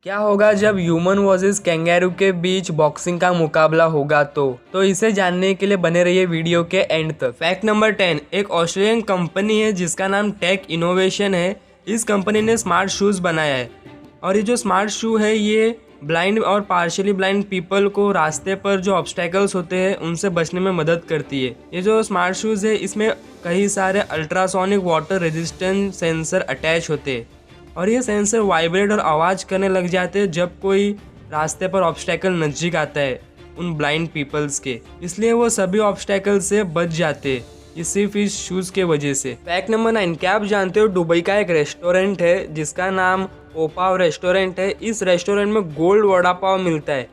क्या होगा जब ह्यूमन वर्सेस कैंगैरू के बीच बॉक्सिंग का मुकाबला होगा तो इसे जानने के लिए बने रहिए वीडियो के एंड तक। फैक्ट नंबर 10, एक ऑस्ट्रेलियन कंपनी है जिसका नाम टेक इनोवेशन है। इस कंपनी ने स्मार्ट शूज़ बनाया है और ये जो स्मार्ट शू है ये ब्लाइंड और पार्शियली ब्लाइंड पीपल को रास्ते पर जो ऑब्स्टेकल्स होते हैं उनसे बचने में मदद करती है। ये जो स्मार्ट शूज़ है इसमें कई सारे ultrasonic water resistant sensor attach होते हैं और ये सेंसर वाइब्रेट और आवाज़ करने लग जाते हैं जब कोई रास्ते पर ऑब्स्टेकल नज़दीक आता है उन ब्लाइंड पीपल्स के, इसलिए वो सभी ऑब्स्टेकल से बच जाते हैं, ये सिर्फ इस शूज़ के वजह से। फैक्ट नंबर 9, क्या आप जानते हो दुबई का एक रेस्टोरेंट है जिसका नाम ओपाव रेस्टोरेंट है। इस रेस्टोरेंट में गोल्ड वड़ा पाव मिलता है।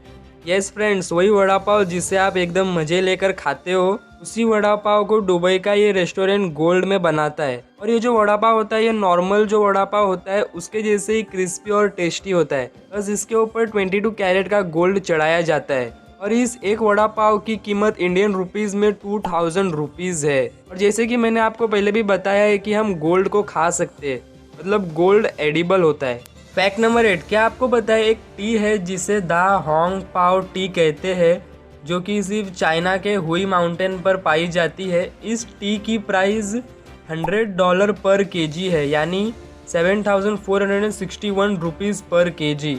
यस फ्रेंड्स, वही वड़ा पाव जिसे आप एकदम मज़े लेकर खाते हो, उसी वड़ा पाव को दुबई का ये रेस्टोरेंट गोल्ड में बनाता है। और ये जो वड़ा पाव होता है ये नॉर्मल जो वड़ा पाव होता है उसके जैसे ही क्रिस्पी और टेस्टी होता है, बस इसके ऊपर 22 कैरेट का गोल्ड चढ़ाया जाता है। और इस एक वड़ा पाव की कीमत इंडियन रुपीज़ में 2000 रुपीज़ है। और जैसे कि मैंने आपको पहले भी बताया है कि हम गोल्ड को खा सकते हैं, मतलब गोल्ड एडिबल होता है। फैक्ट नंबर 8, क्या आपको पता है एक टी है जिसे द होंग पाओ टी कहते हैं, जो कि सिर्फ चाइना के हुई माउंटेन पर पाई जाती है। इस टी की प्राइस $100 पर केजी है, यानी 7461 रुपीज़ पर केजी।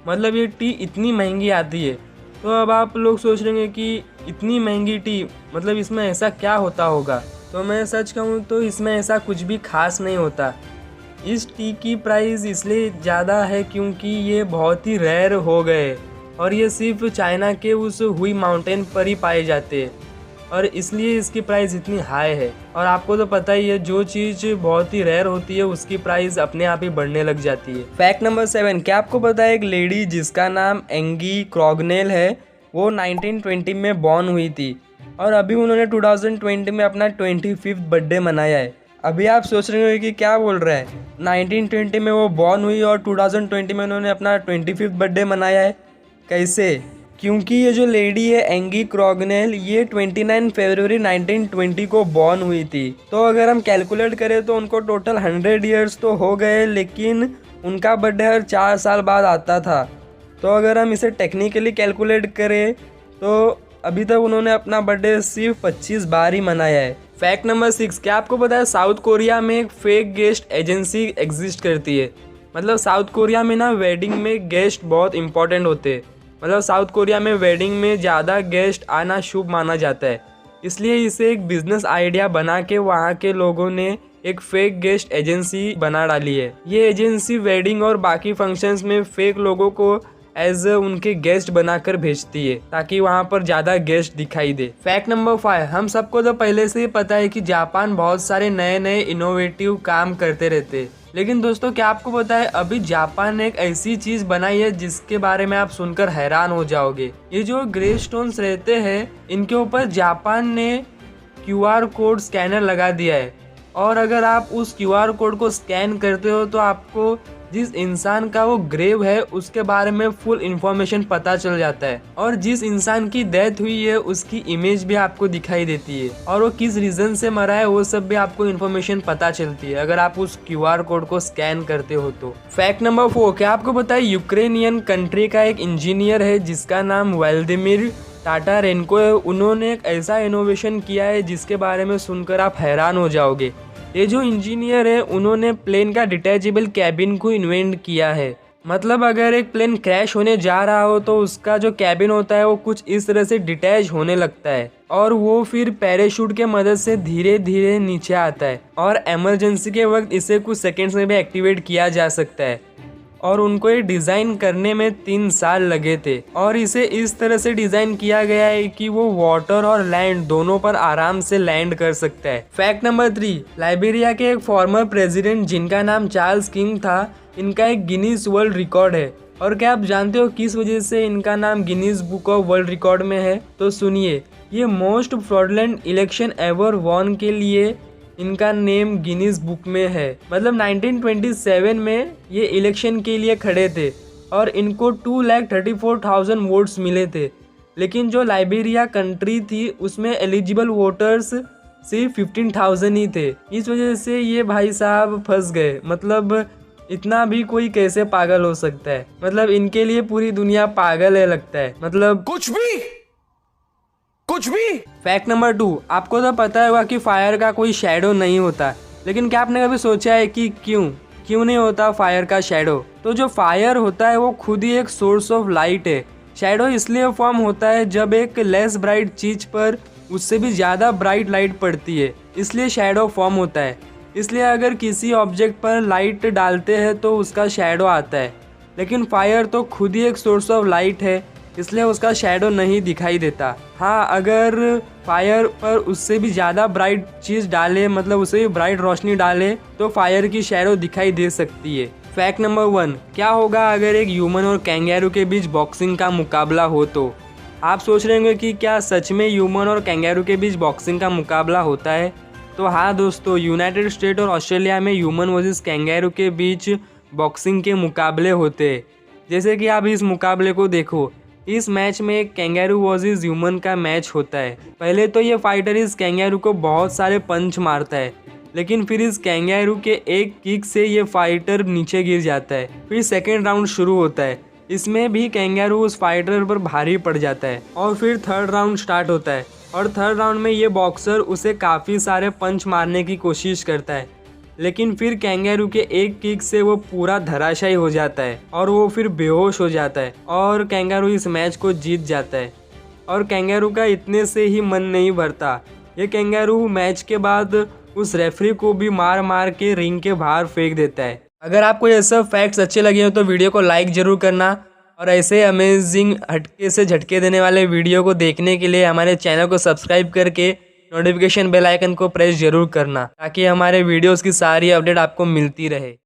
मतलब ये टी इतनी महंगी आती है। तो अब आप लोग सोच रहे हैं कि इतनी महंगी टी, मतलब इसमें ऐसा क्या होता होगा। तो मैं सच कहूँ तो इसमें ऐसा कुछ भी खास नहीं होता। इस टी की प्राइस इसलिए ज़्यादा है क्योंकि ये बहुत ही रेयर हो गए और ये सिर्फ चाइना के उस हुई माउंटेन पर ही पाए जाते हैं और इसलिए इसकी प्राइस इतनी हाई है। और आपको तो पता ही है, जो चीज़ बहुत ही रेयर होती है उसकी प्राइस अपने आप ही बढ़ने लग जाती है। फैक्ट नंबर 7, क्या आपको पता है एक लेडी जिसका नाम एंगी क्रॉगनेल है, वो 1920 में बॉर्न हुई थी और अभी उन्होंने 2020 में अपना 25th बर्थडे मनाया है। अभी आप सोच रहे हो कि क्या बोल रहा है, 1920 में वो बॉर्न हुई और 2020 में उन्होंने अपना 25th बर्थडे मनाया है। कैसे? क्योंकि ये जो लेडी है एंगी क्रॉगनेल, ये 29 फरवरी 1920 को बॉर्न हुई थी। तो अगर हम कैलकुलेट करें तो उनको टोटल 100 ईयर्स तो हो गए, लेकिन उनका बर्थडे हर 4 साल बाद आता था। तो अगर हम इसे टेक्निकली कैलकुलेट करें तो अभी तक उन्होंने अपना बर्थडे सिर्फ 25 बार ही मनाया है। फैक्ट नंबर 6, क्या आपको पता है साउथ कोरिया में एक फेक गेस्ट एजेंसी एग्जिस्ट करती है। मतलब साउथ कोरिया में ना वेडिंग में गेस्ट बहुत इंपॉर्टेंट होते हैं। मतलब साउथ कोरिया में वेडिंग में ज़्यादा गेस्ट आना शुभ माना जाता है, इसलिए इसे एक बिजनेस आइडिया बना के वहाँ के लोगों ने एक फेक गेस्ट एजेंसी बना डाली है। ये एजेंसी वेडिंग और बाकी फंक्शंस में फेक लोगों को एज उनके गेस्ट बनाकर भेजती है ताकि वहाँ पर ज़्यादा गेस्ट दिखाई दे। फैक्ट नंबर 5, हम सबको तो पहले से ही पता है कि जापान बहुत सारे नए नए इनोवेटिव काम करते रहते हैं, लेकिन दोस्तों क्या आपको पता है अभी जापान ने एक ऐसी चीज़ बनाई है जिसके बारे में आप सुनकर हैरान हो जाओगे। ये जो ग्रे स्टोन्स रहते हैं इनके ऊपर जापान ने QR कोड स्कैनर लगा दिया है और अगर आप उस QR कोड को स्कैन करते हो तो आपको जिस इंसान का वो ग्रेव है उसके बारे में फुल इंफॉर्मेशन पता चल जाता है और जिस इंसान की डेथ हुई है उसकी इमेज भी आपको दिखाई देती है और वो किस रीजन से मरा है वो सब भी आपको इन्फॉर्मेशन पता चलती है अगर आप उस QR कोड को स्कैन करते हो तो। फैक्ट नंबर 4, क्या आपको पता है यूक्रेनियन कंट्री का एक इंजीनियर है जिसका नाम व्लादिमीर टाटारेंको है। उन्होंने एक ऐसा इनोवेशन किया है जिसके बारे में सुनकर आप हैरान हो जाओगे। ये जो इंजीनियर है उन्होंने प्लेन का डिटैचेबल कैबिन को इन्वेंट किया है। मतलब अगर एक प्लेन क्रैश होने जा रहा हो तो उसका जो कैबिन होता है वो कुछ इस तरह से डिटैच होने लगता है और वो फिर पैराशूट के मदद से धीरे धीरे नीचे आता है और इमरजेंसी के वक्त इसे कुछ सेकेंड्स में भी एक्टिवेट किया जा सकता है। और उनको ये डिज़ाइन करने में 3 साल लगे थे और इसे इस तरह से डिज़ाइन किया गया है कि वो वाटर और लैंड दोनों पर आराम से लैंड कर सकता है। फैक्ट नंबर 3, लाइबेरिया के एक फॉर्मर प्रेसिडेंट जिनका नाम चार्ल्स किंग था, इनका एक गिनीज वर्ल्ड रिकॉर्ड है। और क्या आप जानते हो किस वजह से इनका नाम Guinness book of world record में है? तो सुनिए, ये most fraudulent election ever won के लिए इनका नेम गिनीज बुक में है। मतलब 1927 में ये इलेक्शन के लिए खड़े थे और इनको 2,34,000 वोट्स मिले थे, लेकिन जो लाइबेरिया कंट्री थी उसमें एलिजिबल वोटर्स सिर्फ 15,000 ही थे। इस वजह से ये भाई साहब फंस गए। मतलब इतना भी कोई कैसे पागल हो सकता है। मतलब इनके लिए पूरी दुनिया पागल है लगता है। मतलब कुछ भी। फैक्ट नंबर 2, आपको तो पता होगा कि फायर का कोई शैडो नहीं होता, लेकिन क्या आपने कभी सोचा है कि क्यों नहीं होता फायर का शैडो? तो जो फायर होता है वो खुद ही एक सोर्स ऑफ लाइट है। शैडो इसलिए फॉर्म होता है जब एक लेस ब्राइट चीज पर उससे भी ज़्यादा ब्राइट लाइट पड़ती है, इसलिए शैडो फॉर्म होता है। इसलिए अगर किसी ऑब्जेक्ट पर लाइट डालते हैं तो उसका शैडो आता है, लेकिन फायर तो खुद ही एक सोर्स ऑफ लाइट है, इसलिए उसका शैडो नहीं दिखाई देता। हाँ, अगर फायर पर उससे भी ज़्यादा ब्राइट चीज़ डाले, मतलब उससे भी ब्राइट रोशनी डाले, तो फायर की शैडो दिखाई दे सकती है। फैक्ट नंबर 1, क्या होगा अगर एक ह्यूमन और कैंगेरू के बीच बॉक्सिंग का मुकाबला हो? तो आप सोच रहे होंगे कि क्या सच में ह्यूमन और कैंगेरू के बीच बॉक्सिंग का मुकाबला होता है? तो हाँ दोस्तों, यूनाइटेड स्टेट और ऑस्ट्रेलिया में ह्यूमन वर्सेस कैंगेरू के बीच बॉक्सिंग के मुकाबले होते हैं। जैसे कि आप इस मुकाबले को देखो, इस मैच में एक कैंगेरू वर्सेस ह्यूमन का मैच होता है। पहले तो ये फाइटर इस कैंगेरू को बहुत सारे पंच मारता है, लेकिन फिर इस कैंगेरू के एक किक से ये फाइटर नीचे गिर जाता है। फिर सेकेंड राउंड शुरू होता है, इसमें भी कैंगेरू उस फाइटर पर भारी पड़ जाता है। और फिर थर्ड राउंड स्टार्ट होता है, और थर्ड राउंड में ये बॉक्सर उसे काफ़ी सारे पंच मारने की कोशिश करता है, लेकिन फिर कैंगेरू के एक किक से वो पूरा धराशायी हो जाता है और वो फिर बेहोश हो जाता है, और कैंगेरू इस मैच को जीत जाता है। और कैंगेरू का इतने से ही मन नहीं भरता, ये कैंगेरू मैच के बाद उस रेफरी को भी मार मार के रिंग के बाहर फेंक देता है। अगर आपको ये सब फैक्ट्स अच्छे लगे हो तो वीडियो को लाइक ज़रूर करना, और ऐसे अमेजिंग हटके से झटके देने वाले वीडियो को देखने के लिए हमारे चैनल को सब्सक्राइब करके नोटिफिकेशन बेल आइकन को प्रेस जरूर करना, ताकि हमारे वीडियोस की सारी अपडेट आपको मिलती रहे।